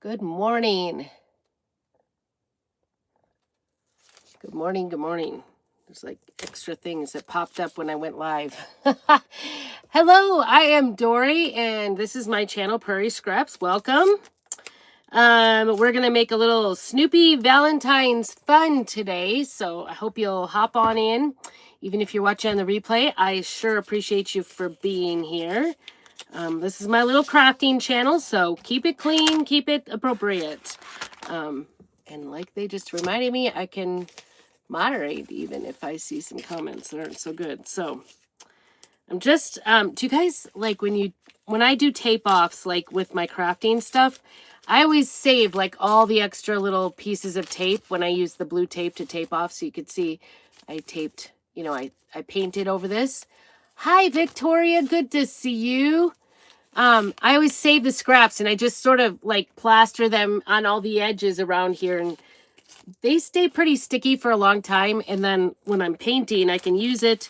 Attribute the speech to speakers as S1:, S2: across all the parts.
S1: Good morning. Good morning. Good morning. There's like extra things that popped up when I went live. Hello, I am Dory, and this is my channel, Prairie Scraps. Welcome. We're gonna make a little Snoopy Valentine's fun today, so I hope you'll hop on in. Even if you're watching on the replay, I sure appreciate you for being here. This is my little crafting channel, so keep it clean, keep it appropriate. And like they just reminded me, I can moderate even if I see some comments that aren't so good. So I'm just, do you guys like when I do tape offs, like with my crafting stuff, I always save like all the extra little pieces of tape when I use the blue tape to tape off. So you could see I taped, I painted over this. Hi, Victoria. Good to see you. I always save the scraps and I just sort of like plaster them on all the edges around here, and they stay pretty sticky for a long time. And then when I'm painting, I can use it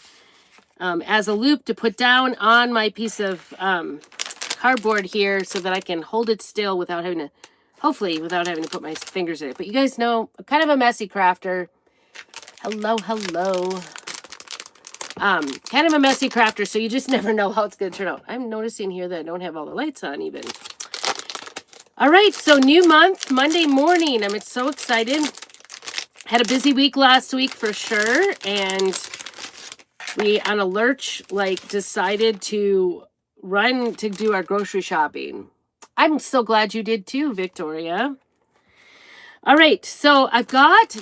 S1: as a loop to put down on my piece of cardboard here so that I can hold it still without having to, hopefully without having to put my fingers in it. But you guys know, I'm kind of a messy crafter. Hello, hello. Kind of a messy crafter, so you just never know how it's going to turn out. I'm noticing here that I don't have all the lights on even. All right, so new month, Monday morning. I'm so excited. Had a busy week last week for sure, and we, on a lurch, decided to run to do our grocery shopping. I'm so glad you did too, Victoria. All right, so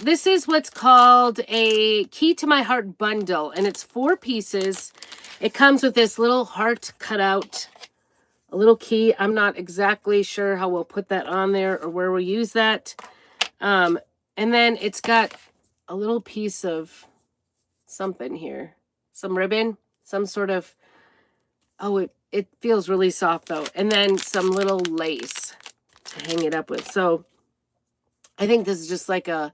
S1: this is what's called a Key to My Heart bundle, and it's 4 pieces. It comes with this little heart cutout, a little key. I'm not exactly sure how we'll put that on there or where we'll use that. And then it's got a little piece of something here, some ribbon, some sort of, it feels really soft though. And then some little lace to hang it up with. So I think this is just like a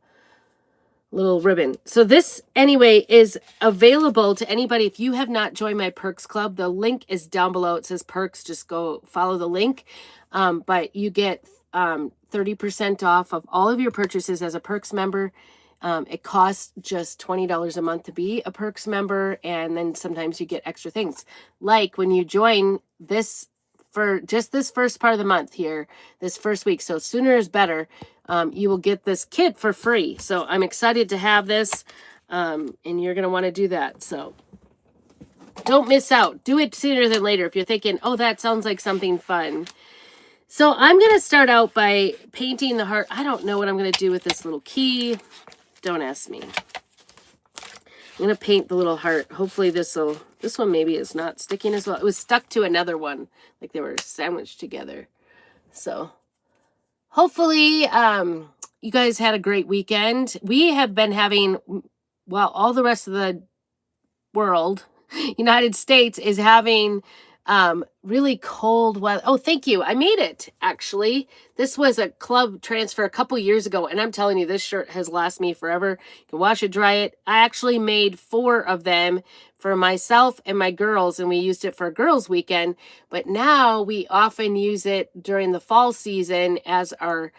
S1: little ribbon. So this, anyway, is available to anybody. If you have not joined my Perks Club, the link is down below. It says Perks. Just go follow the link. But you get 30% off of all of your purchases as a Perks member. It costs just $20 a month to be a Perks member. And then sometimes you get extra things. Like when you join this for just this first part of the month here, this first week. So sooner is better. You will get this kit for free. So I'm excited to have this, and you're going to want to do that. So don't miss out. Do it sooner than later if you're thinking, oh, that sounds like something fun. So I'm going to start out by painting the heart. I don't know what I'm going to do with this little key. Don't ask me. I'm going to paint the little heart. Hopefully this one maybe is not sticking as well. It was stuck to another one, like they were sandwiched together. So hopefully, you guys had a great weekend. We have been having, well, all the rest of the world, United States, is having really cold weather. Oh, thank you. I made it, actually. This was a club transfer a couple years ago, and I'm telling you, this shirt has lasted me forever. You can wash it, dry it. I actually made 4 of them for myself and my girls, and we used it for a girls' weekend. But now we often use it during the fall season as our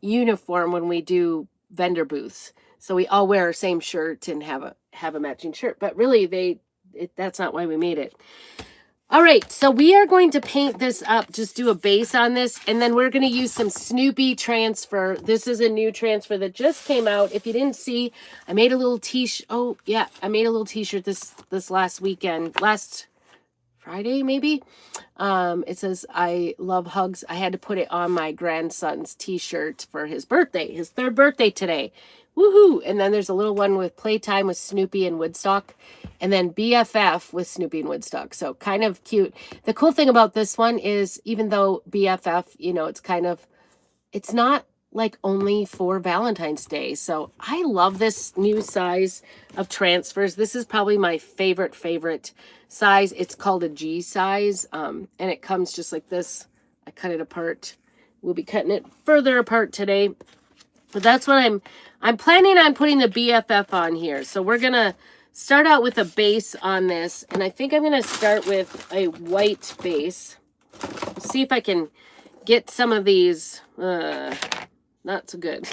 S1: uniform when we do vendor booths. So we all wear our same shirt and have a matching shirt. But really, that's not why we made it. All right, so we are going to paint this up, just do a base on this, and then we're going to use some Snoopy transfer. This is a new transfer that just came out. If you didn't see, I made a little t-shirt. Oh, yeah, I made a little t-shirt this last weekend, last Friday maybe. It says, I love hugs. I had to put it on my grandson's t-shirt for his birthday, his 3rd birthday today. Woohoo! And then there's a little one with Playtime with Snoopy and Woodstock. And then BFF with Snoopy and Woodstock. So kind of cute. The cool thing about this one is, even though BFF, it's not like only for Valentine's Day. So I love this new size of transfers. This is probably my favorite size. It's called a G size. And it comes just like this. I cut it apart. We'll be cutting it further apart today. But that's what I'm planning on putting the BFF on here. So we're going to start out with a base on this. And I think I'm going to start with a white base. See if I can get some of these, not so good.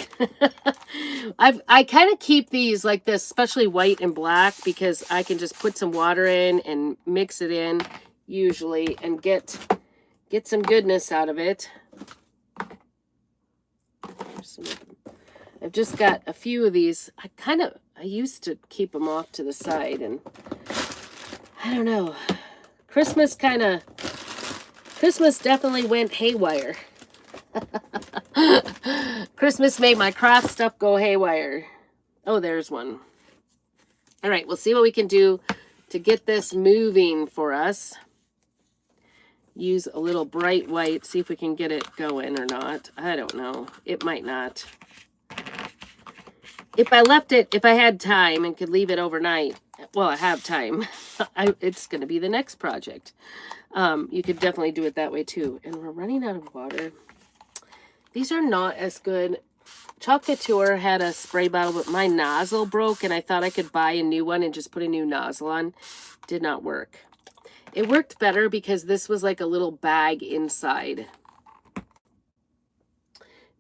S1: I kind of keep these like this, especially white and black, because I can just put some water in and mix it in usually and get some goodness out of it. I've just got a few of these. I used to keep them off to the side, and I don't know. Christmas definitely went haywire. Christmas made my craft stuff go haywire. Oh, there's one. All right, we'll see what we can do to get this moving for us. Use a little bright white, see if we can get it going or not. I don't know. It might not. If I had time and could leave it overnight, well, I have time. It's going to be the next project. You could definitely do it that way too. And we're running out of water. These are not as good. Chocolate Tour had a spray bottle, but my nozzle broke, and I thought I could buy a new one and just put a new nozzle on. Did not work. It worked better because this was like a little bag inside.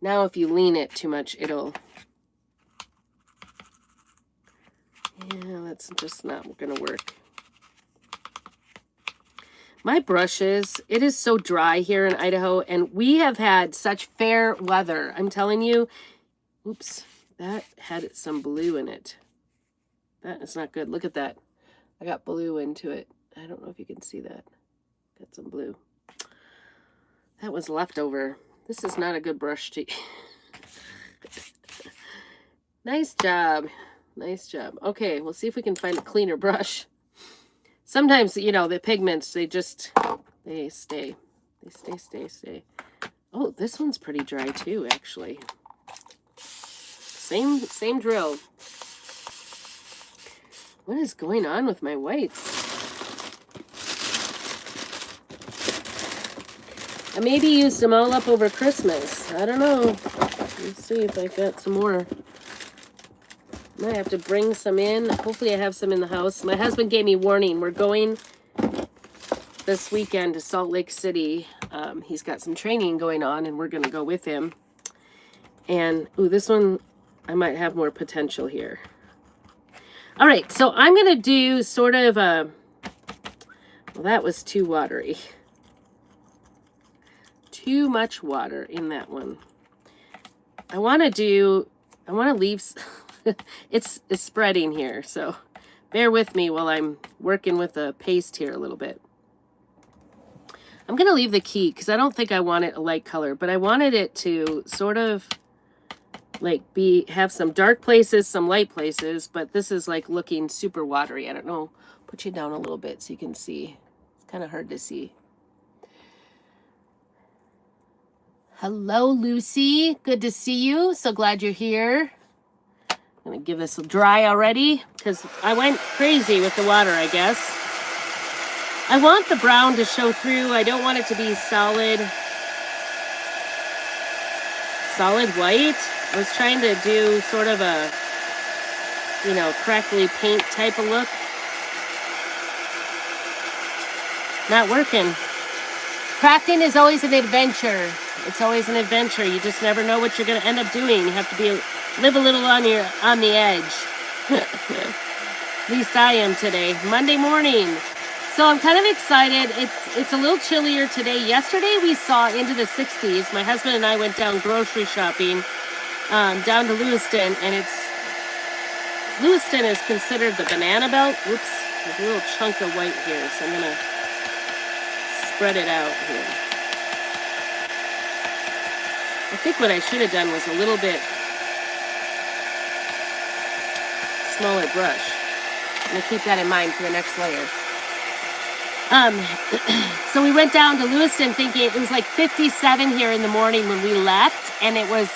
S1: Now if you lean it too much, it'll... Yeah, that's just not going to work. My brushes, it is so dry here in Idaho, and we have had such fair weather. I'm telling you, oops, that had some blue in it. That is not good. Look at that. I got blue into it. I don't know if you can see that. Got some blue. That was leftover. This is not a good brush to... Nice job. Nice job. Okay, we'll see if we can find a cleaner brush. Sometimes, you know, the pigments, they stay. They stay. Oh, this one's pretty dry too, actually. Same drill. What is going on with my whites? I maybe used them all up over Christmas. I don't know. Let's see if I got some more. Might have to bring some in. Hopefully I have some in the house. My husband gave me warning. We're going this weekend to Salt Lake City. He's got some training going on, and we're going to go with him. And, ooh, this one, I might have more potential here. All right, so I'm going to do sort of a... Well, that was too watery. Too much water in that one. I want to leave... It's spreading here, so bear with me while I'm working with the paste here a little bit. I'm going to leave the key because I don't think I want it a light color, but I wanted it to sort of like have some dark places, some light places, but this is like looking super watery. I don't know. Put you down a little bit so you can see. It's kind of hard to see. Hello, Lucy. Good to see you. So glad you're here. I'm going to give this a dry already because I went crazy with the water, I guess. I want the brown to show through. I don't want it to be solid white. I was trying to do sort of a, you know, crackly paint type of look. Not working. Crafting is always an adventure. It's always an adventure. You just never know what you're going to end up doing. You have to live a little on the edge. At least I am today. Monday morning. So I'm kind of excited. It's a little chillier today. Yesterday we saw into the 60s. My husband and I went down grocery shopping down to Lewiston, and Lewiston is considered the banana belt. Oops, there's a little chunk of white here, so I'm gonna spread it out here. I think what I should have done was a little bit smaller brush. I'm gonna keep that in mind for the next layer. So we went down to Lewiston thinking it was like 57 here in the morning when we left, and it was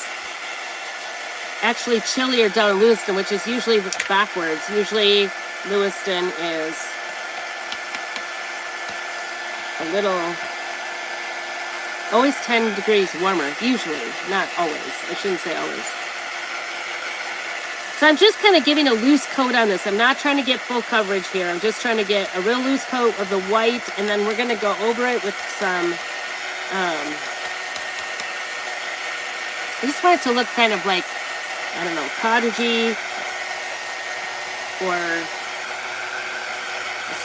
S1: actually chillier down in Lewiston, which is usually backwards. Usually Lewiston is a little, always 10 degrees warmer, usually, not always. I shouldn't say always. So I'm just kind of giving a loose coat on this. I'm not trying to get full coverage here. I'm just trying to get a real loose coat of the white, and then we're going to go over it with some I just want it to look kind of like, I don't know, cottagey, or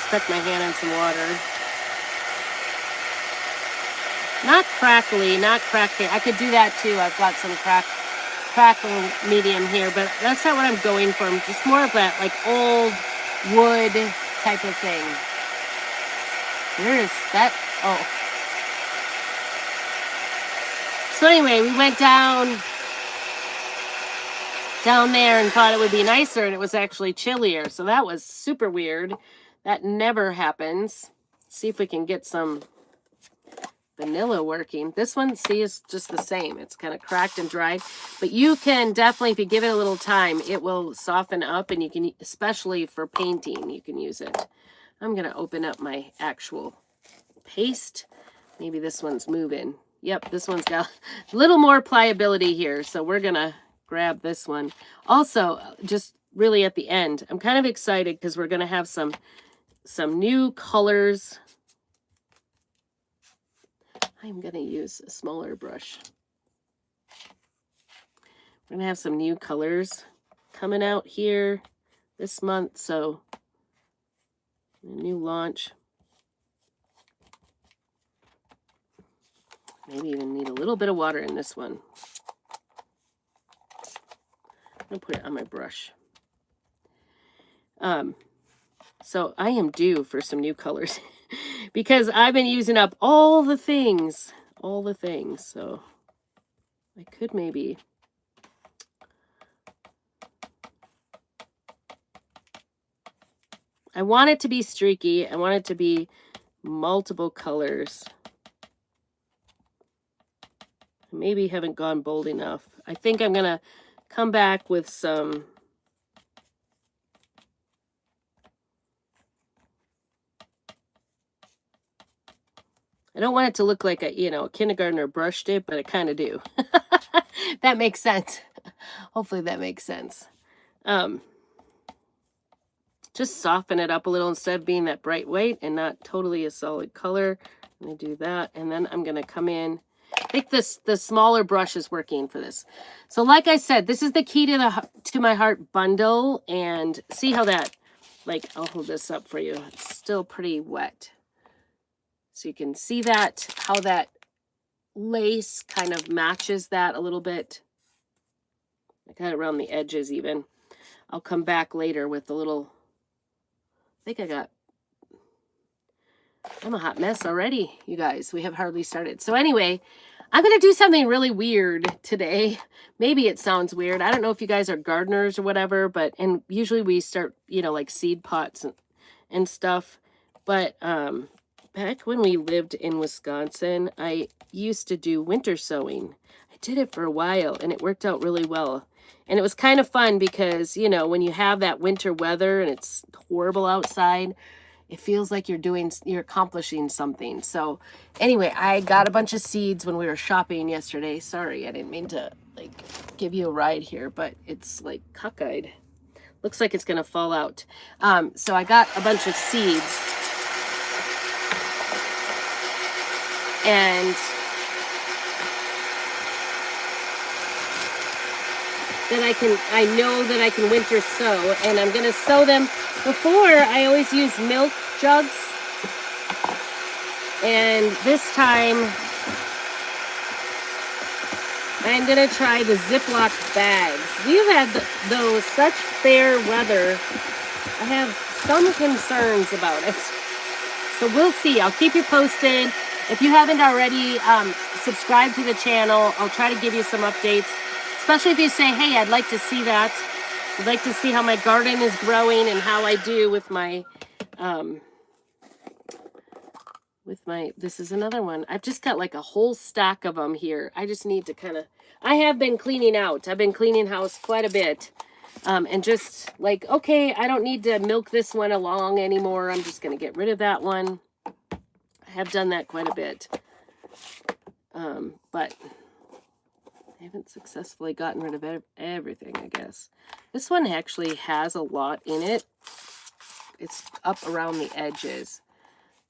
S1: stuck my hand in some water. Not crackly, not crackly. I could do that too. I've got some crackle medium here, but that's not what I'm going for. I'm just more of that like old wood type of thing. Where is that? Oh. So anyway, we went down there and thought it would be nicer, and it was actually chillier. So that was super weird. That never happens. See if we can get some vanilla working. This one, see, is just the same. It's kind of cracked and dried, but you can definitely, if you give it a little time, it will soften up, and you can, especially for painting, you can use it. I'm going to open up my actual paste. Maybe this one's moving. Yep, this one's got a little more pliability here, so we're going to grab this one. Also, just really at the end, I'm kind of excited because we're going to have some new colors. I'm going to use a smaller brush. We're going to have some new colors coming out here this month, so a new launch. Maybe even need a little bit of water in this one. I'm going to put it on my brush. So I am due for some new colors because I've been using up all the things. So I could maybe. I want it to be streaky. I want it to be multiple colors. Maybe haven't gone bold enough. I think I'm going to come back with some I don't want it to look like a kindergartner brushed it, but I kind of do. That makes sense. Hopefully that makes sense. Just soften it up a little instead of being that bright white and not totally a solid color. I'm going to do that. And then I'm going to come in. I think the smaller brush is working for this. So like I said, this is the Key to My Heart bundle. And see how that, I'll hold this up for you. It's still pretty wet. So you can see that, how that lace kind of matches that a little bit. I got it around the edges even. I'll come back later with the little, I'm a hot mess already, you guys. We have hardly started. So anyway, I'm going to do something really weird today. Maybe it sounds weird. I don't know if you guys are gardeners or whatever, and usually we start, like seed pots and stuff. But back when we lived in Wisconsin, I used to do winter sowing. I did it for a while, and it worked out really well. And it was kind of fun because, when you have that winter weather and it's horrible outside, it feels like you're accomplishing something. So anyway, I got a bunch of seeds when we were shopping yesterday. Sorry, I didn't mean to give you a ride here, but it's cockeyed. Looks like it's going to fall out. So I got a bunch of seeds. And I know that I can winter sow, and I'm going to sow them. Before, I always used milk jugs, and this time I'm going to try the Ziploc bags. We've had those such fair weather. I have some concerns about it, so we'll see. I'll keep you posted. If you haven't already, subscribe to the channel. I'll try to give you some updates. Especially if you say, hey, I'd like to see that. I'd like to see how my garden is growing and how I do with my, this is another one. I've just got a whole stack of them here. I just need to I have been cleaning out. I've been cleaning house quite a bit. And just okay, I don't need to milk this one along anymore. I'm just going to get rid of that one. I have done that quite a bit. But I haven't successfully gotten rid of everything, I guess. This one actually has a lot in it. It's up around the edges.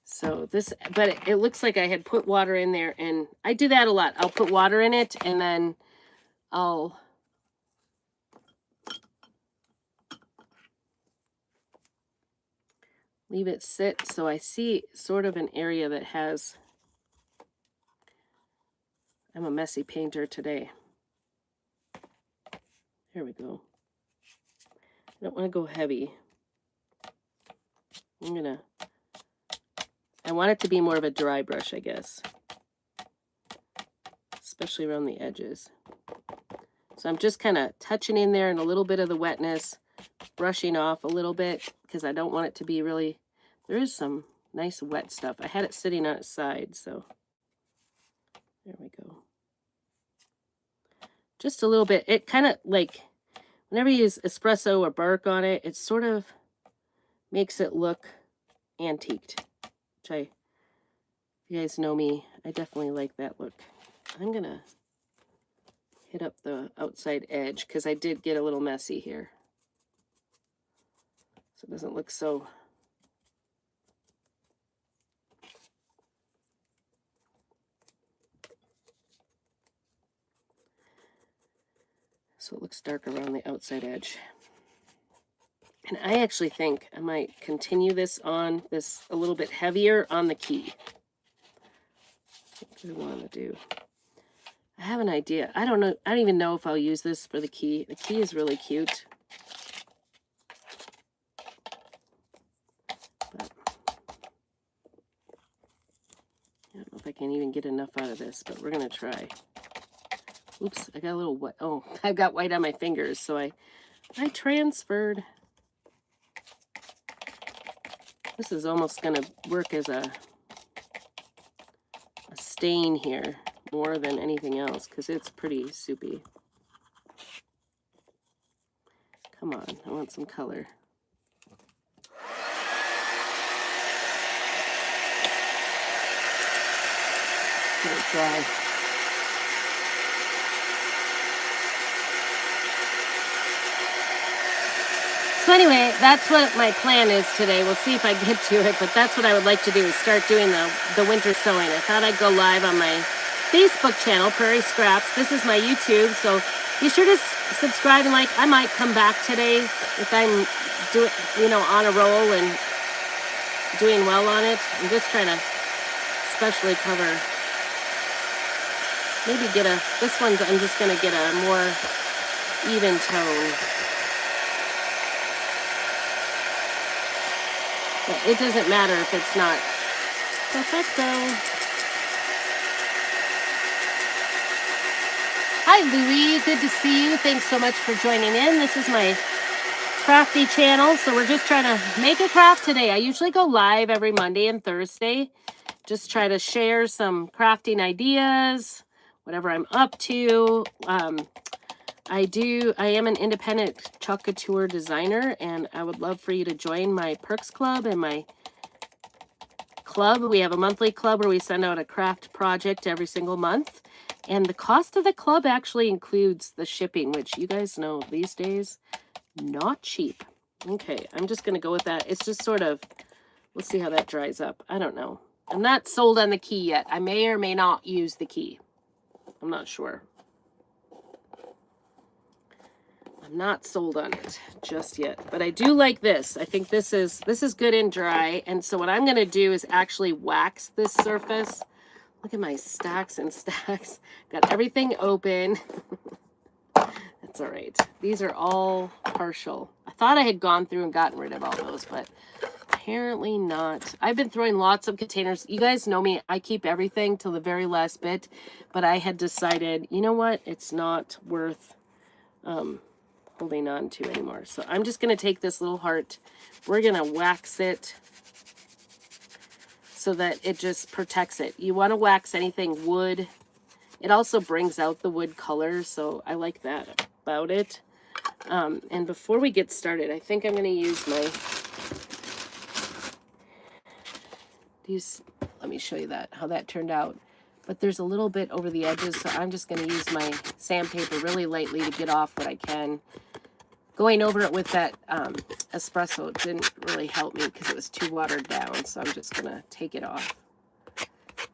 S1: So but it looks like I had put water in there, and I do that a lot. I'll put water in it, and then I'll leave it sit so I see sort of an area that has, I'm a messy painter today. There we go. I don't want to go heavy. I want it to be more of a dry brush, I guess. Especially around the edges. So I'm just kind of touching in there and a little bit of the wetness, brushing off a little bit because I don't want it to be really, there is some nice wet stuff. I had it sitting on its side, so there we go. Just a little bit. It kind of like, whenever you use espresso or bark on it, it sort of makes it look antiqued, which if you guys know me, I definitely like that look. I'm going to hit up the outside edge because I did get a little messy here. So it doesn't look so... So it looks dark around the outside edge. And I actually think I might continue this on this a little bit heavier on the key. What do I want to do? I have an idea. I don't know. I don't even know if I'll use this for the key. The key is really cute. But I don't know if I can even get enough out of this, but we're going to try. Oops, I got a little wet. Oh, I've got white on my fingers, so I transferred. This is almost going to work as a stain here more than anything else because it's pretty soupy. Come on, I want some color. Let it dry. So anyway, that's what my plan is today. We'll see if I get to it, but that's what I would like to do is start doing the winter sewing. I thought I'd go live on my Facebook channel, Prairie Scraps. This is my YouTube, so be sure to subscribe and like. I might come back today if I'm on a roll and doing well on it. I'm just trying to especially cover. Maybe this one's, I'm just going to get a more even tone. It doesn't matter if it's not perfecto. Hi, Louie. Good to see you. Thanks so much for joining in. This is my crafty channel, so we're just trying to make a craft today. I usually go live every Monday and Thursday. Just try to share some crafting ideas, whatever I'm up to. I am an independent chalk couture designer, and I would love for you to join my Perks Club and my club. We have a monthly club where we send out a craft project every single month. And the cost of the club actually includes the shipping, which you guys know these days, not cheap. Okay, I'm just going to go with that. It's just sort of, we'll see how that dries up. I don't know. I'm not sold on the key yet. I may or may not use the key. I'm not sure. I'm not sold on it just yet, but I do like this. I think this is good and dry. And so what I'm going to do is actually wax this surface. Look at my stacks and stacks. Got everything open. That's all right. These are all partial. I thought I had gone through and gotten rid of all those, but apparently not. I've been throwing lots of containers. You guys know me. I keep everything till the very last bit, but I had decided, you know what? It's not worth holding on to anymore. So I'm just going to take this little heart. We're going to wax it so that it just protects it. You want to wax anything wood. It also brings out the wood color, so I like that about it. And before we get started, I think I'm going to use let me show you how that turned out. But there's a little bit over the edges, so I'm just going to use my sandpaper really lightly to get off what I can. Going over it with that espresso didn't really help me because it was too watered down, so I'm just going to take it off.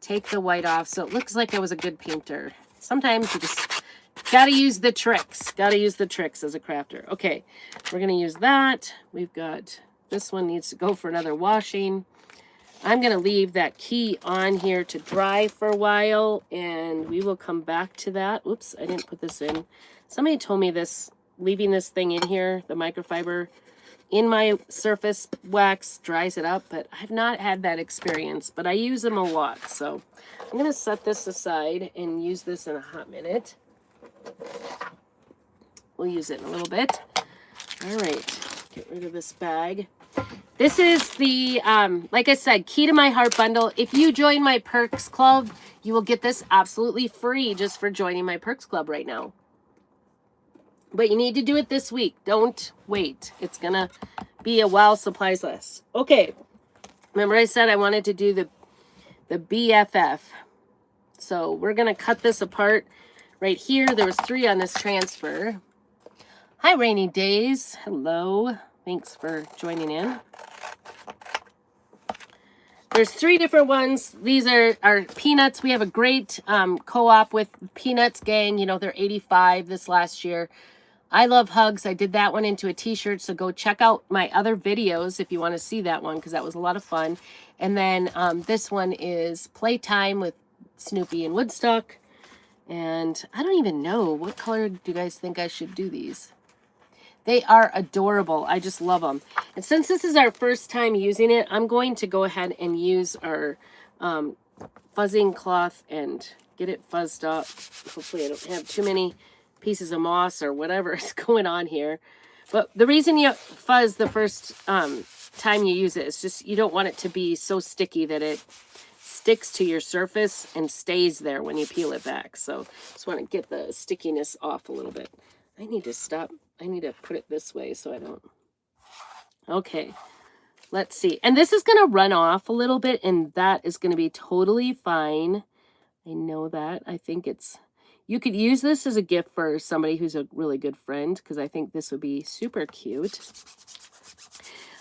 S1: Take the white off so it looks like I was a good painter. Sometimes you just Gotta use the tricks. Gotta use the tricks as a crafter. Okay, we're gonna use that. We've got, this one needs to go for another washing. I'm gonna leave that key on here to dry for a while, and we will come back to that. Oops, I didn't put this in. Somebody told me this, leaving this thing in here, the microfiber, in my surface wax dries it up, but I've not had that experience, but I use them a lot. So I'm gonna set this aside and use this in a hot minute. We'll use it in a little bit. All right, get rid of this bag. This is the, like I said, Key to My Heart bundle. If you join my Perks Club, you will get this absolutely free just for joining my Perks Club right now. But you need to do it this week. Don't wait. It's going to be a while supplies list. Okay. Remember I said I wanted to do the BFF. So we're going to cut this apart right here. There was 3 on this transfer. Hi, Rainy Days. Hello. Thanks for joining in. There's 3 different ones. These are our peanuts. We have a great co-op with Peanuts Gang. You know, they're 85 this last year. I love hugs. I did that one into a t-shirt, so go check out my other videos if you want to see that one, because that was a lot of fun. And then this one is Playtime with Snoopy and Woodstock. And I don't even know, what color do you guys think I should do these? They are adorable. I just love them. And since this is our first time using it, I'm going to go ahead and use our fuzzing cloth and get it fuzzed up. Hopefully I don't have too many pieces of moss or whatever is going on here. But the reason you fuzz the first time you use it is just you don't want it to be so sticky that it sticks to your surface and stays there when you peel it back. So just want to get the stickiness off a little bit. I need to stop. I need to put it this way so I don't. Okay, let's see. And this is going to run off a little bit, and that is going to be totally fine. I know that. I think it's, you could use this as a gift for somebody who's a really good friend, because I think this would be super cute.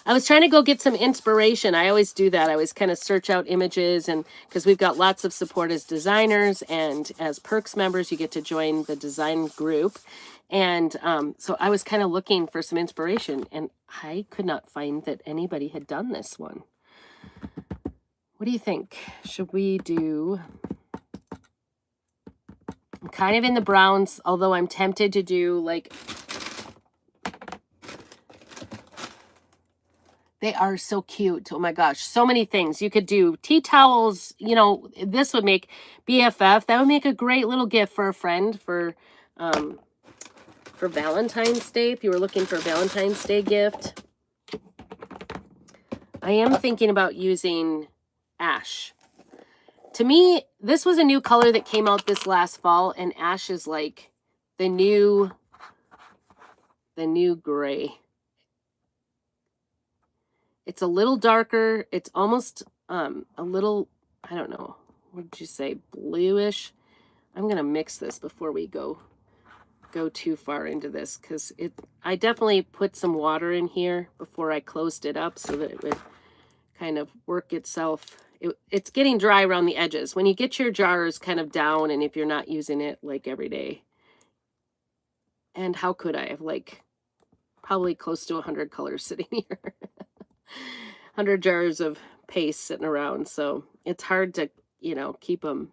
S1: I was trying to go get some inspiration. I always do that. I always kind of search out images, and because we've got lots of support as designers, and as Perks members, you get to join the design group. And so I was kind of looking for some inspiration, and I could not find that anybody had done this one. What do you think? Should we do... I'm kind of in the browns, although I'm tempted to do like... They are so cute. Oh my gosh. So many things. You could do tea towels. You know, this would make BFF. That would make a great little gift for a friend for Valentine's Day. If you were looking for a Valentine's Day gift. I am thinking about using ash. To me, this was a new color that came out this last fall, and ash is like the new gray. It's a little darker. It's almost a little, I don't know, what did you say, bluish? I'm going to mix this before we go too far into this, because I definitely put some water in here before I closed it up so that it would kind of work itself. It's getting dry around the edges. When you get your jars kind of down, and if you're not using it like every day. And how could I have like probably close to 100 colors sitting here. 100 jars of paste sitting around, so it's hard to, you know, keep them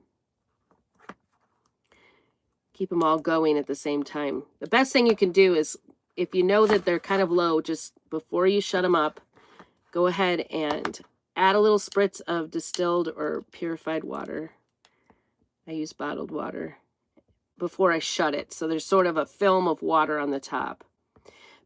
S1: all going at the same time. The best thing you can do is, if you know that they're kind of low, just before you shut them up, go ahead and add a little spritz of distilled or purified water. I use bottled water before I shut it, so there's sort of a film of water on the top.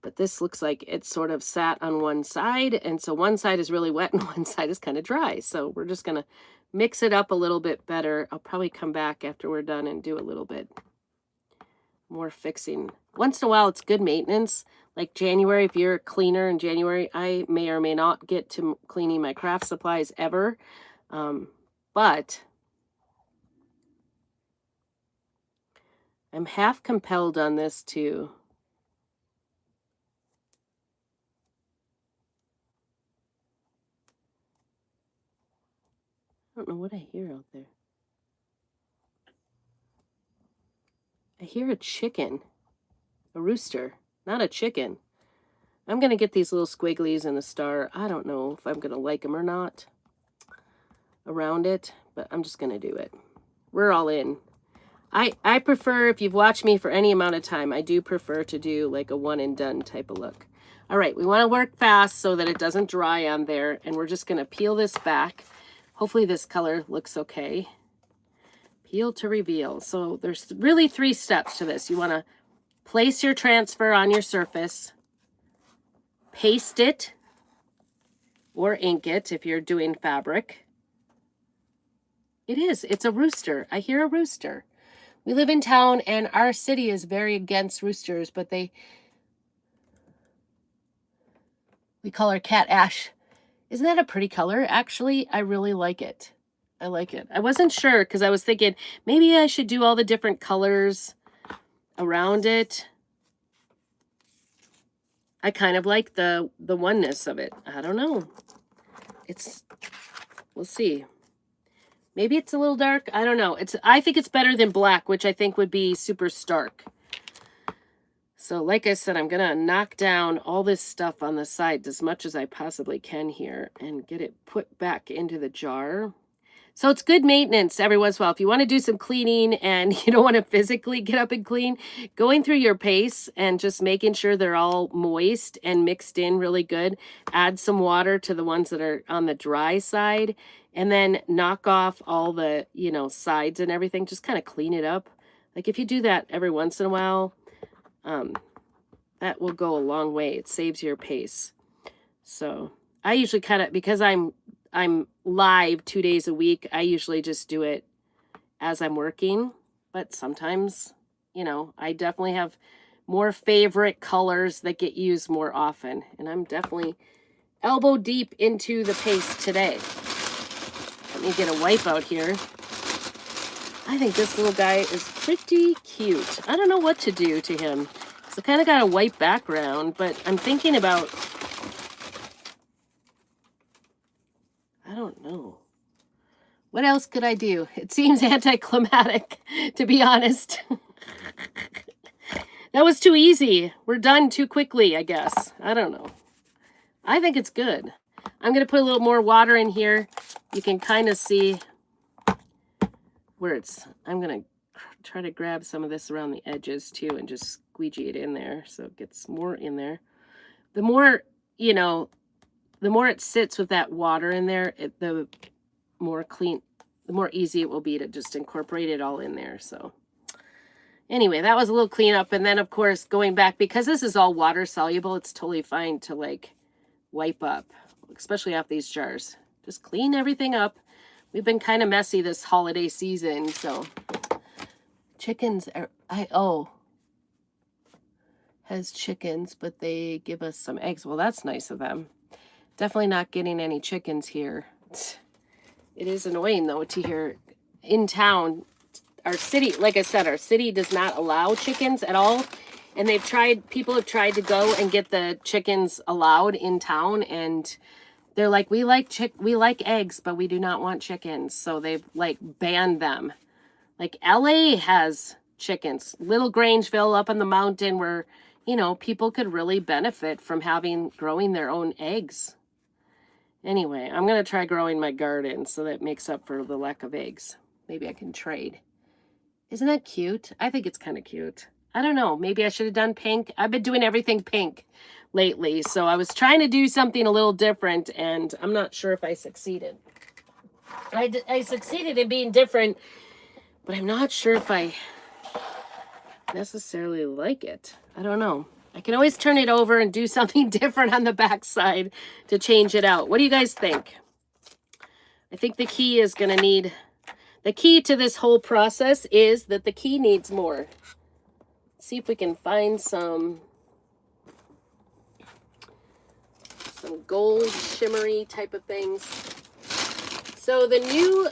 S1: But this looks like it's sort of sat on one side, and so one side is really wet and one side is kind of dry. So we're just going to mix it up a little bit better. I'll probably come back after we're done and do a little bit more fixing. Once in a while, it's good maintenance. Like January, if you're a cleaner in January, I may or may not get to cleaning my craft supplies ever. But I'm half compelled on this too. I don't know what I hear out there. I hear a chicken. A rooster, not a chicken. I'm going to get these little squigglies and a star. I don't know if I'm going to like them or not around it, but I'm just going to do it. We're all in. I prefer, if you've watched me for any amount of time, I do prefer to do like a one and done type of look. All right, we want to work fast so that it doesn't dry on there, and we're just going to peel this back. Hopefully this color looks okay. Peel to reveal. So there's really 3 steps to this. You want to place your transfer on your surface, paste it, or ink it if you're doing fabric. It's a rooster. I hear a rooster. We live in town, and our city is very against roosters, but we call our cat Ash. Isn't that a pretty color? Actually, I really like it. I like it. I wasn't sure because I was thinking maybe I should do all the different colors around it. I kind of like the oneness of it. I don't know. We'll see. Maybe it's a little dark. I don't know. I think it's better than black, which I think would be super stark. So like I said, I'm going to knock down all this stuff on the side as much as I possibly can here and get it put back into the jar. So it's good maintenance every once in a while. If you want to do some cleaning and you don't want to physically get up and clean, going through your paste and just making sure they're all moist and mixed in really good. Add some water to the ones that are on the dry side, and then knock off all the, sides and everything. Just kind of clean it up. Like if you do that every once in a while, that will go a long way. It saves your paste. So I usually because I'm live 2 days a week, I usually just do it as I'm working, but sometimes, I definitely have more favorite colors that get used more often, and I'm definitely elbow deep into the paste today. Let me get a wipe out here. I think this little guy is pretty cute. I don't know what to do to him. So kind of got a white background, but I'm thinking about, I don't know. What else could I do? It seems anticlimactic, to be honest. That was too easy. We're done too quickly, I guess. I don't know. I think it's good. I'm going to put a little more water in here. You can kind of see where I'm going to try to grab some of this around the edges too and just squeegee it in there so it gets more in there. The more, the more it sits with that water in there, the more easy it will be to just incorporate it all in there. So anyway, that was a little cleanup. And then of course, going back, because this is all water soluble, it's totally fine to like wipe up, especially off these jars. Just clean everything up. We've been kind of messy this holiday season, so chickens has chickens, but they give us some eggs. Well, that's nice of them. Definitely not getting any chickens here. It is annoying though to hear in town, our city, like I said, our city does not allow chickens at all. And people have tried to go and get the chickens allowed in town, and they're like, we like eggs, but we do not want chickens. So they've like banned them. Like LA has chickens. Little Grangeville up on the mountain where, people could really benefit from growing their own eggs. Anyway, I'm going to try growing my garden so that makes up for the lack of eggs. Maybe I can trade. Isn't that cute? I think it's kind of cute. I don't know. Maybe I should have done pink. I've been doing everything pink lately. So I was trying to do something a little different, and I'm not sure if I succeeded. I succeeded in being different, but I'm not sure if I necessarily like it. I don't know. I can always turn it over and do something different on the back side to change it out. What do you guys think? I think the key to this whole process is that the key needs more. Let's see if we can find some gold shimmery type of things. So the new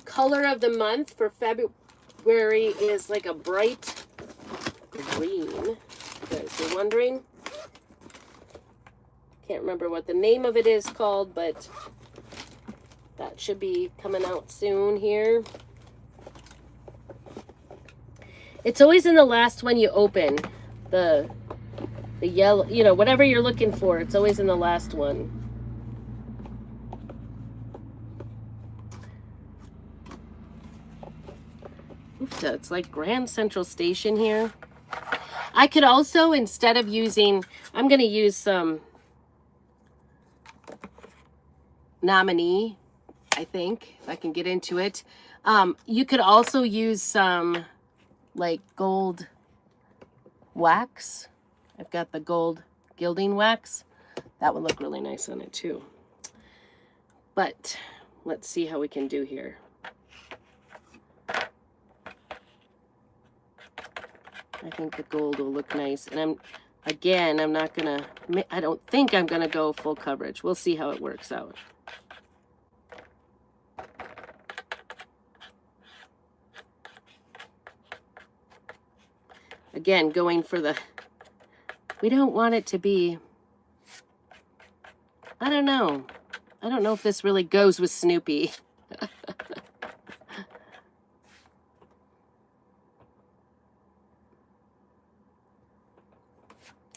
S1: color of the month for February is like a bright green. You guys are wondering? Can't remember what the name of it is called, but that should be coming out soon here. It's always in the last one you open. The yellow, you know, whatever you're looking for, it's always in the last one. Oops, it's like Grand Central Station here. I could also, instead of using, I'm going to use some Nominee, I think, if I can get into it. You could also use some like gold wax. I've got the gold gilding wax. That would look really nice on it too. But let's see how we can do here. I think the gold will look nice. And I'm not gonna, I don't think I'm gonna go full coverage. We'll see how it works out. Again, going for the, we don't want it to be, I don't know. I don't know if this really goes with Snoopy.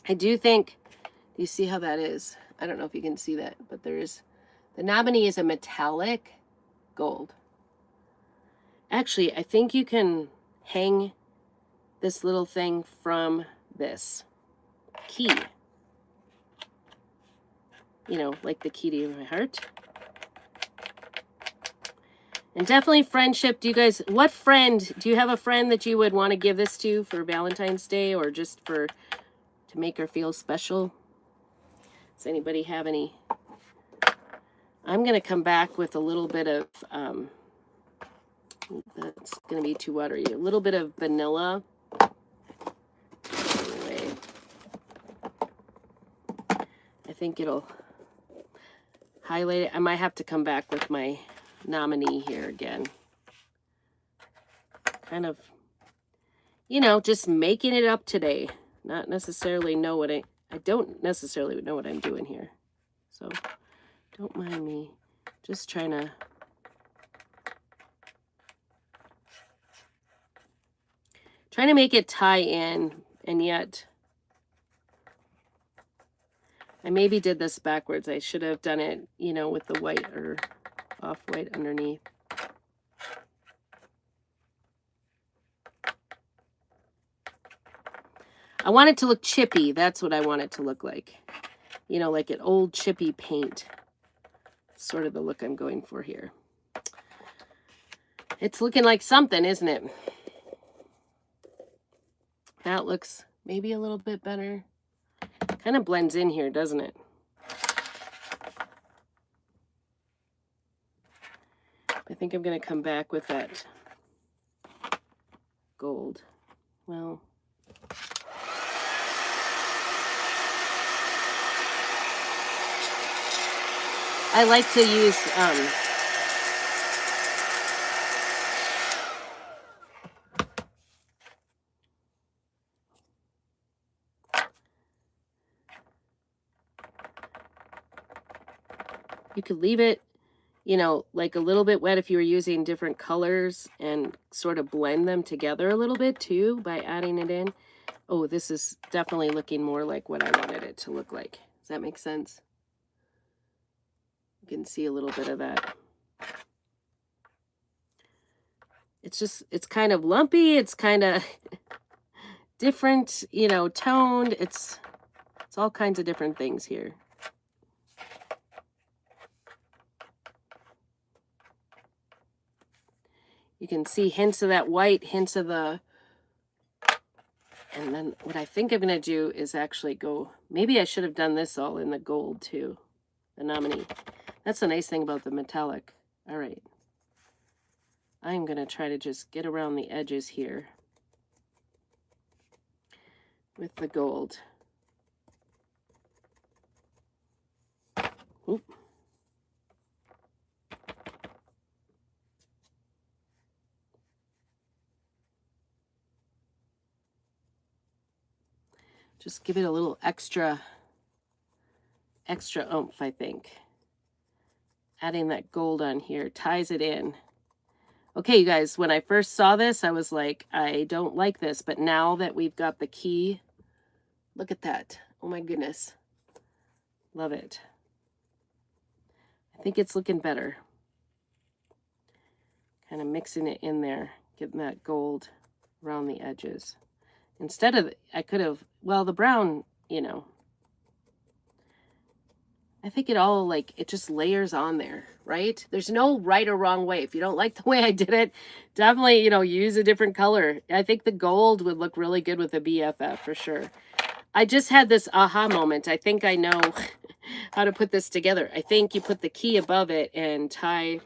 S1: I do think, do you see how that is? I don't know if you can see that, but there is, the Nominee is a metallic gold. Actually, I think you can hang this little thing from this key. You know, like the key to my heart. And definitely friendship. Do you guys, what friend, do you have a friend that you would want to give this to for Valentine's Day, or just for, to make her feel special? Does anybody have any? I'm going to come back with a little bit of, that's going to be too watery, a little bit of vanilla. Anyway, I think it'll highlight it. I might have to come back with my Nominee here again. Kind of, you know, just making it up today. Not necessarily know what I don't necessarily know what I'm doing here. So don't mind me. Just trying to make it tie in, and yet I maybe did this backwards. I should have done it, you know, with the white or off-white underneath. I want it to look chippy. That's what I want it to look like. You know, like an old chippy paint. Sort of the look I'm going for here. It's looking like something, isn't it? That looks maybe a little bit better. Kind of blends in here, doesn't it? I think I'm going to come back with that gold. Well, I like to use you could leave it, you know, like a little bit wet if you were using different colors, and sort of blend them together a little bit too by adding it in. Oh, this is definitely looking more like what I wanted it to look like. Does that make sense? You can see a little bit of that. It's just, it's kind of lumpy. It's kind of different, you know, toned. It's all kinds of different things here. You can see hints of that white, hints of the, and then what I think I'm going to do is actually go, maybe I should have done this all in the gold too, the Nominee. That's the nice thing about the metallic. All right. I'm going to try to just get around the edges here with the gold. Oop. Just give it a little extra oomph, I think. Adding that gold on here ties it in. Okay, you guys, when I first saw this, I was like, I don't like this. But now that we've got the key, look at that. Oh my goodness. Love it. I think it's looking better. Kind of mixing it in there, getting that gold around the edges. Instead of, I could have, well, the brown, you know, I think it all, like, it just layers on there, right? There's no right or wrong way. If you don't like the way I did it, definitely, you know, use a different color. I think the gold would look really good with the BFF for sure. I just had this aha moment. I think I know how to put this together. I think you put the key above it and tie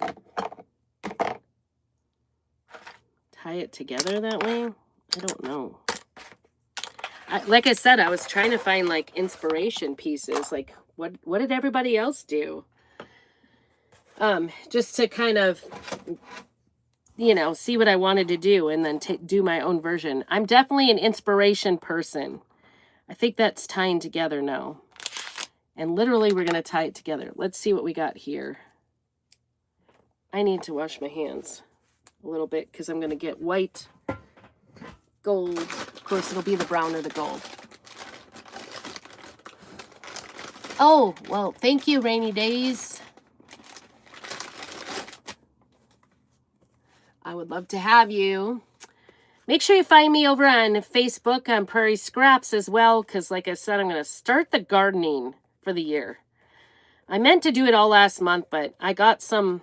S1: it together that way. I don't know. Like I said, I was trying to find like inspiration pieces. Like what did everybody else do? Just to kind of, you know, see what I wanted to do and then do my own version. I'm definitely an inspiration person. I think that's tying together now. And literally we're going to tie it together. Let's see what we got here. I need to wash my hands a little bit because I'm going to get white, gold. Of course, it'll be the brown or the gold. Oh, well, thank you, Rainy Days. I would love to have you. Make sure you find me over on Facebook on Prairie Scraps as well, because like I said, I'm going to start the gardening for the year. I meant to do it all last month, but I got some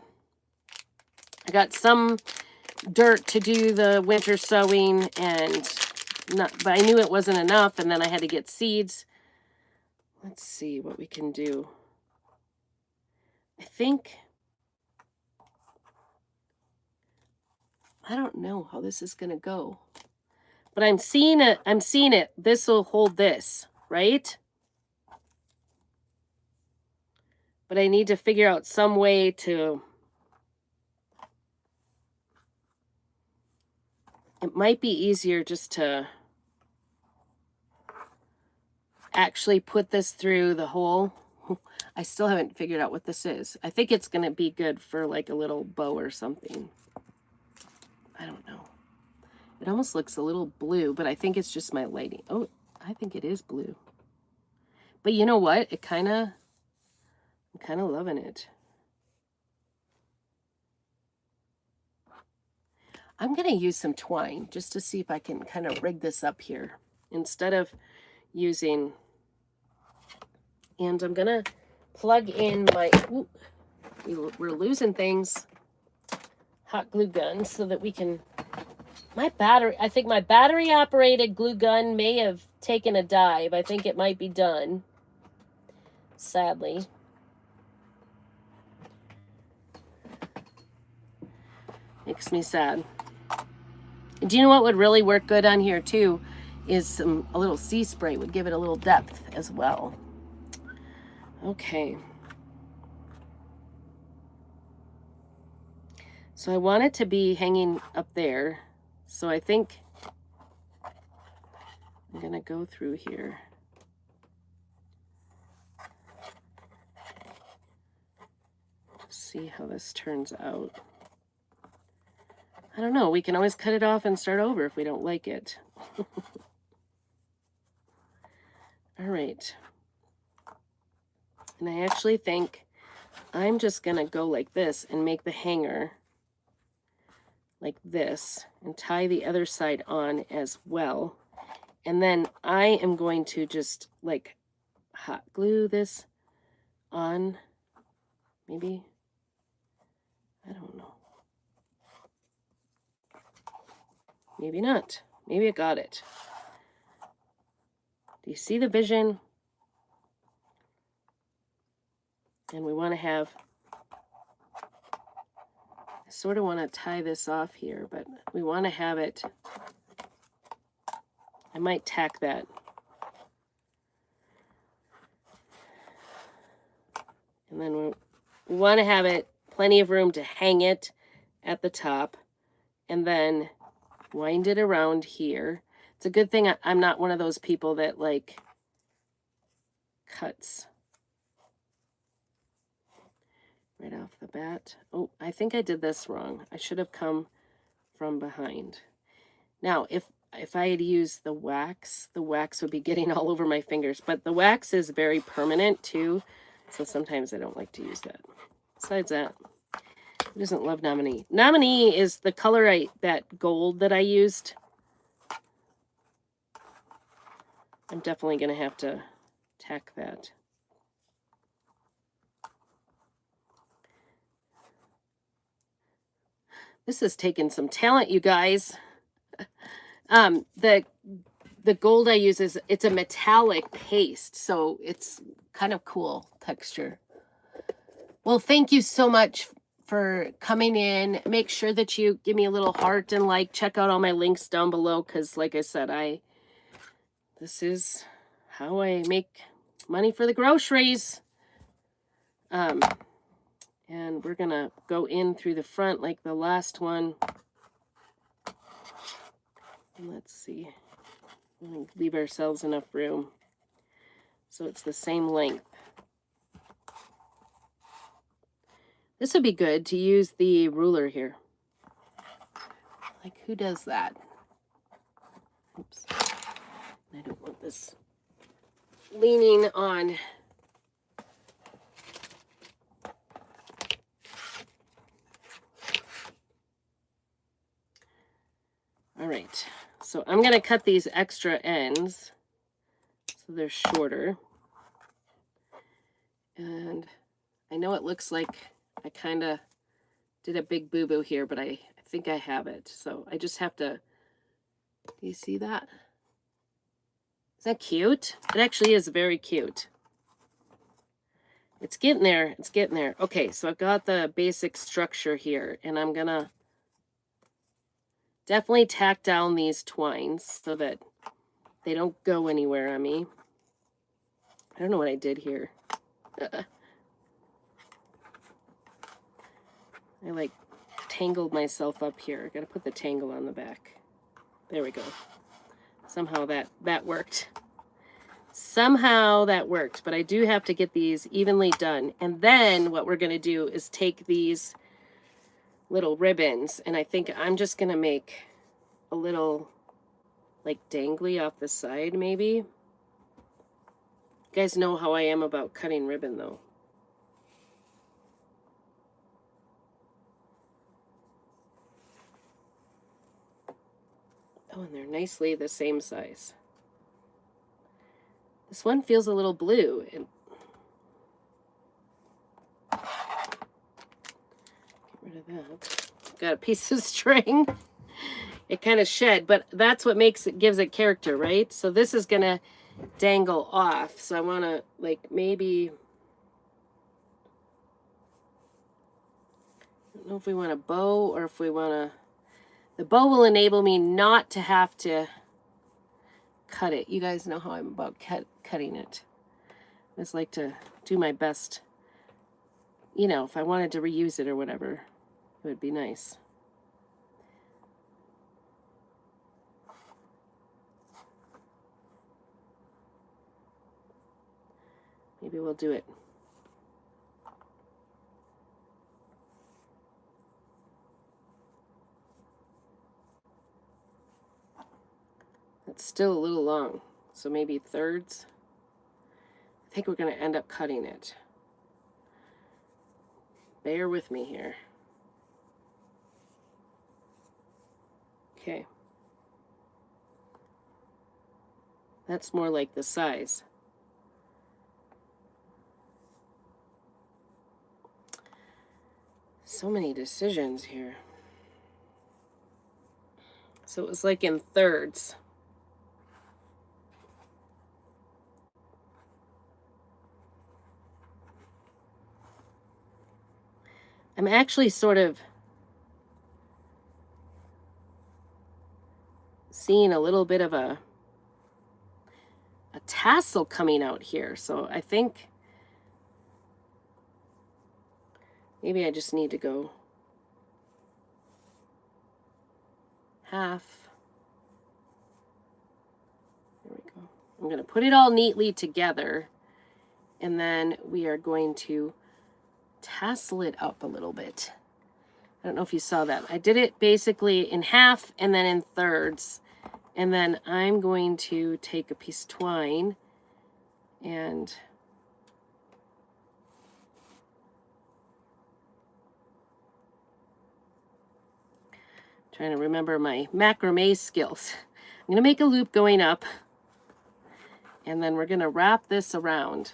S1: dirt to do the winter sowing, but I knew it wasn't enough, and then I had to get seeds. Let's see what we can do. I think, I don't know how this is going to go, but I'm seeing it. This will hold this, right? But I need to figure out some way to, it might be easier just to actually put this through the hole. I still haven't figured out what this is. I think it's going to be good for like a little bow or something. I don't know. It almost looks a little blue, but I think it's just my lighting. Oh, I think it is blue. But you know what? I'm kind of loving it. I'm going to use some twine just to see if I can kind of rig this up here instead of using, and I'm going to plug in my, we're losing things, hot glue gun so that we can, I think my battery operated glue gun may have taken a dive. I think it might be done, sadly. Makes me sad. Do you know what would really work good on here too? Is a little sea spray would give it a little depth as well. Okay. So I want it to be hanging up there. So I think I'm going to go through here. See how this turns out. I don't know. We can always cut it off and start over if we don't like it. All right. And I actually think I'm just going to go like this and make the hanger like this and tie the other side on as well. And then I am going to just like hot glue this on. Maybe, I don't know. Maybe not. Maybe I got it. Do you see the vision? And we want to have, I sort of want to tie this off here, but we want to have it, I might tack that. And then we want to have it, plenty of room to hang it at the top, and then wind it around here. It's a good thing I'm not one of those people that like cuts right off the bat. Oh, I think I did this wrong. I should have come from behind. Now, if I had used the wax would be getting all over my fingers, but the wax is very permanent too, so sometimes I don't like to use that. Besides that, who doesn't love Nominee? Nominee is the color that gold that I used. I'm definitely going to have to tack that. This has taken some talent, you guys. The gold I use it's a metallic paste, so it's kind of cool texture. Well, thank you so much for coming in. Make sure that you give me a little heart and like. Check out all my links down below, because like I said, this is how I make money for the groceries. And we're gonna go in through the front like the last one. And let's see. Leave ourselves enough room so it's the same length. This would be good to use the ruler here. Like, who does that? Oops. I don't want this leaning on. All right. So I'm going to cut these extra ends so they're shorter. And I know it looks like I kind of did a big boo-boo here, but I think I have it. So I just have to, do you see that? Is that cute? It actually is very cute. It's getting there. It's getting there. Okay, so I've got the basic structure here, and I'm going to definitely tack down these twines so that they don't go anywhere on me. I don't know what I did here. I like tangled myself up here. I gotta put the tangle on the back. There we go. Somehow that worked. Somehow that worked, but I do have to get these evenly done. And then what we're gonna do is take these little ribbons, and I think I'm just gonna make a little like dangly off the side, maybe. You guys know how I am about cutting ribbon though. Oh, and they're nicely the same size. This one feels a little blue. And get rid of that. Got a piece of string. It kind of shed, but that's what gives it character, right? So this is gonna dangle off. So I want to like maybe, I don't know if we want a bow or if we want to. The bow will enable me not to have to cut it. You guys know how I'm about cutting it. I just like to do my best. You know, if I wanted to reuse it or whatever, it would be nice. Maybe we'll do it. It's still a little long, so maybe thirds. I think we're going to end up cutting it. Bear with me here. Okay. That's more like the size. So many decisions here. So it was like in thirds. I'm actually sort of seeing a little bit of a tassel coming out here. So I think maybe I just need to go half. There we go. I'm going to put it all neatly together, and then we are going to tassel it up a little bit. I don't know if you saw that. I did it basically in half and then in thirds. And then I'm going to take a piece of twine and trying to remember my macrame skills. I'm going to make a loop going up, and then we're going to wrap this around.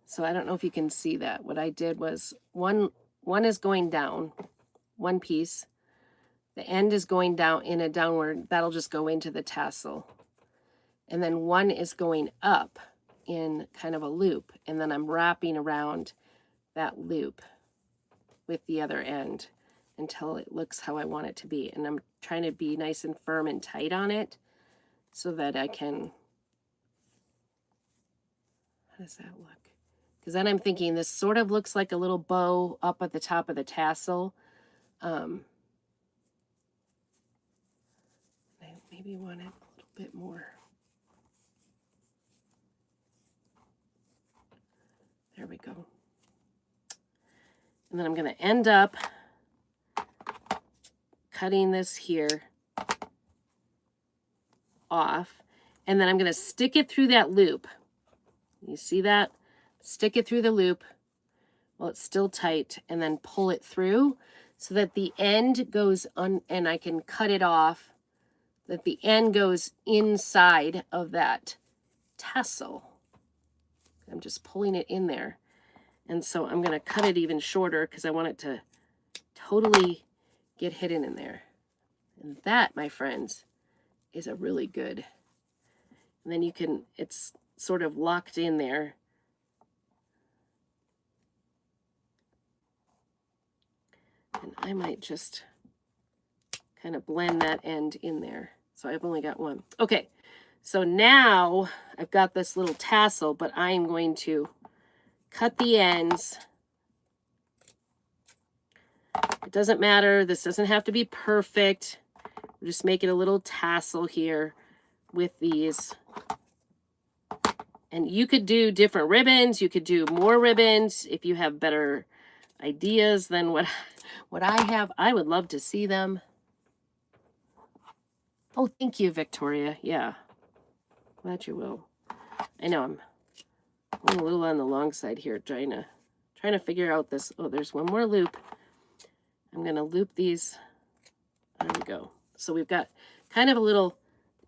S1: So I don't know if you can see that. What I did was one is going down, one piece. The end is going down in a downward. That'll just go into the tassel. And then one is going up in kind of a loop. And then I'm wrapping around that loop with the other end until it looks how I want it to be. And I'm trying to be nice and firm and tight on it so that I can, how does that look? Because then I'm thinking this sort of looks like a little bow up at the top of the tassel. I maybe want it a little bit more. There we go. And then I'm going to end up cutting this here off. And then I'm going to stick it through that loop. You see that? Stick it through the loop while it's still tight, and then pull it through so that the end goes on, and I can cut it off, that the end goes inside of that tassel. I'm just pulling it in there. And so I'm going to cut it even shorter because I want it to totally get hidden in there. And that, my friends, is a really good. And then you can, it's sort of locked in there. And I might just kind of blend that end in there. So I've only got one. Okay, so now I've got this little tassel, but I am going to cut the ends. It doesn't matter. This doesn't have to be perfect. We're just making a little tassel here with these. And you could do different ribbons. You could do more ribbons if you have better ideas than what I have. I would love to see them. Oh, thank you, Victoria. Yeah, glad you will. I know I'm a little on the long side here, trying to figure out this. Oh, there's one more loop. I'm going to loop these. There we go. So we've got kind of a little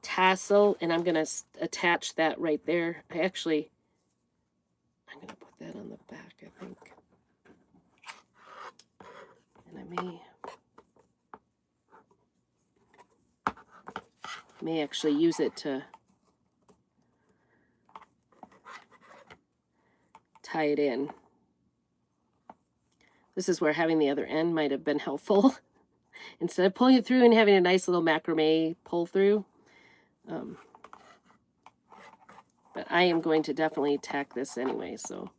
S1: tassel, and I'm going to attach that right there. I'm going to put that on the back, I think. And I may actually use it to tie it in. This is where having the other end might have been helpful. Instead of pulling it through and having a nice little macrame pull through. But I am going to definitely tack this anyway, so.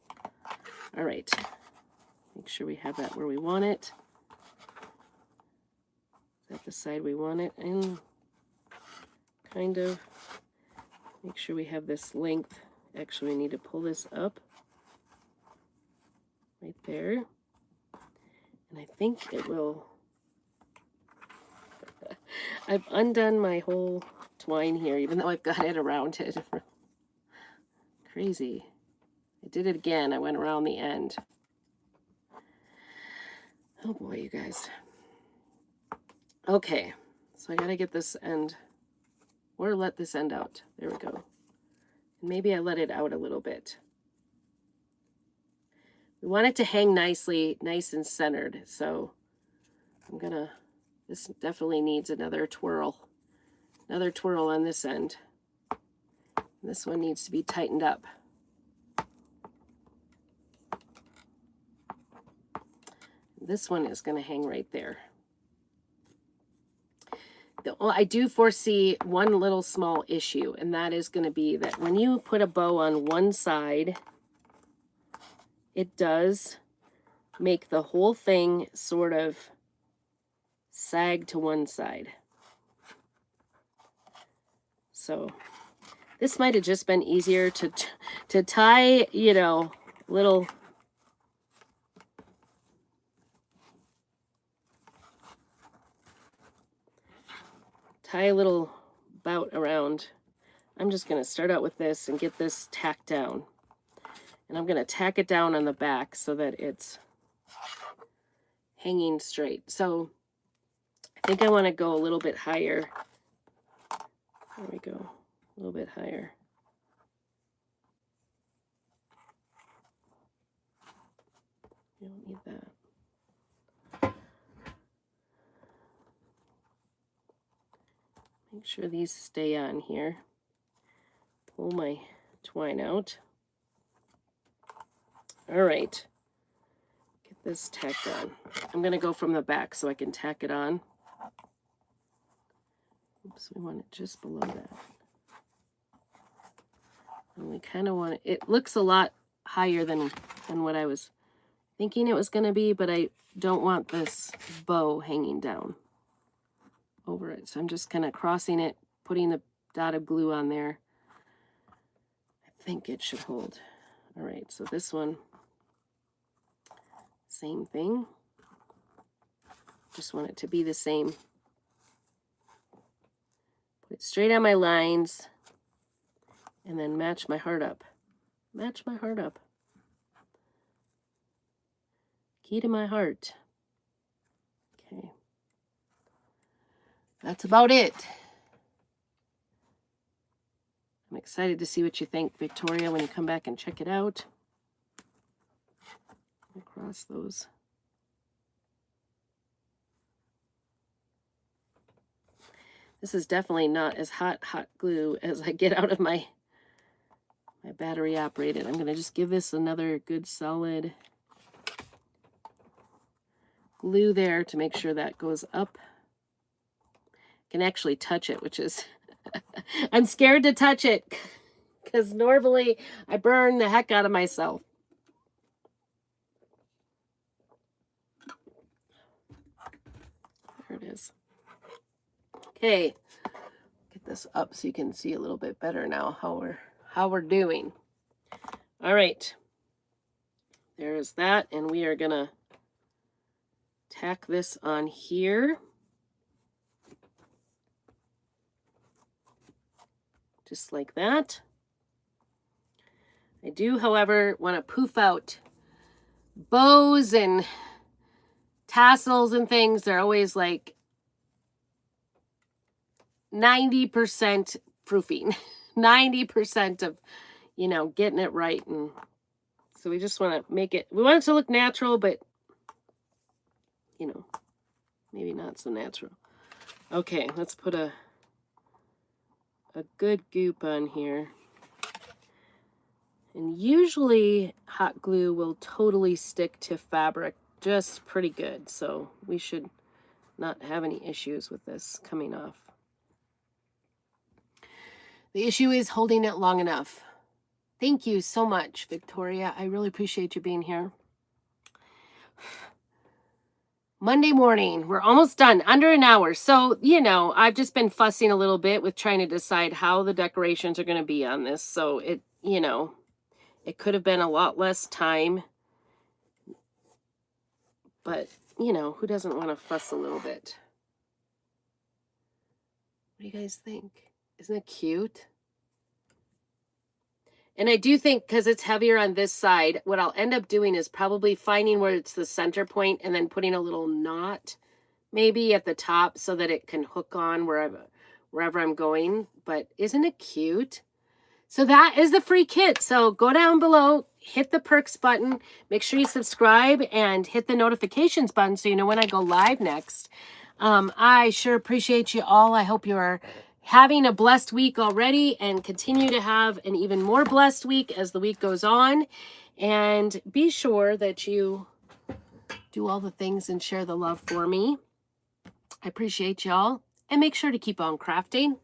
S1: All right. Make sure we have that where we want it. Is that the side we want it? And kind of make sure we have this length. Actually, we need to pull this up right there. And I think it will. I've undone my whole twine here, even though I've got it around it. Crazy. I did it again. I went around the end. Oh boy, you guys. Okay, so I gotta get this end, or let this end out. There we go. And maybe I let it out a little bit. We want it to hang nicely, nice and centered. So I'm gonna, this definitely needs another twirl on this end. And this one needs to be tightened up. This one is gonna hang right there. I do foresee one little small issue, and that is going to be that when you put a bow on one side, it does make the whole thing sort of sag to one side. So this might have just been easier to tie, you know, little tie a little bout around. I'm just going to start out with this and get this tacked down. And I'm going to tack it down on the back so that it's hanging straight. So I think I want to go a little bit higher. There we go. A little bit higher. You don't need that. Make sure these stay on here. Pull my twine out. All right. Get this tacked on. I'm going to go from the back so I can tack it on. Oops, we want it just below that. And we kind of want it. It looks a lot higher than what I was thinking it was going to be, but I don't want this bow hanging down over it. So I'm just kind of crossing it, putting the dot of glue on there. I think it should hold. All right, so this one, same thing. Just want it to be the same. Put it straight on my lines and then match my heart up. Match my heart up. Key to my heart. Okay. That's about it. I'm excited to see what you think, Victoria, when you come back and check it out. Across those. This is definitely not as hot glue as I get out of my battery operated. I'm going to just give this another good solid glue there to make sure that goes up. I can actually touch it, which is I'm scared to touch it because normally I burn the heck out of myself. There it is. Okay, get this up so you can see a little bit better now how we're doing. All right, there's that, and we are gonna tack this on here. Just like that. I do, however, want to poof out bows and tassels and things. They're always like 90% proofing, 90% of, you know, getting it right. And so we just want to make it, we want it to look natural, but, you know, maybe not so natural. Okay, let's put a good goop on here. And usually hot glue will totally stick to fabric just pretty good. So we should not have any issues with this coming off. The issue is holding it long enough. Thank you so much, Victoria. I really appreciate you being here. Monday morning, we're almost done, under an hour. So, you know, I've just been fussing a little bit with trying to decide how the decorations are going to be on this. So it, you know, it could have been a lot less time. But, you know, who doesn't want to fuss a little bit? What do you guys think? Isn't it cute? And I do think, because it's heavier on this side, what I'll end up doing is probably finding where it's the center point and then putting a little knot maybe at the top so that it can hook on wherever I'm going. But isn't it cute? So that is the free kit. So go down below, hit the perks button, make sure you subscribe and hit the notifications button so you know when I go live next. I sure appreciate you all. I hope you are having a blessed week already and continue to have an even more blessed week as the week goes on. And be sure that you do all the things and share the love for me. I appreciate y'all. And make sure to keep on crafting.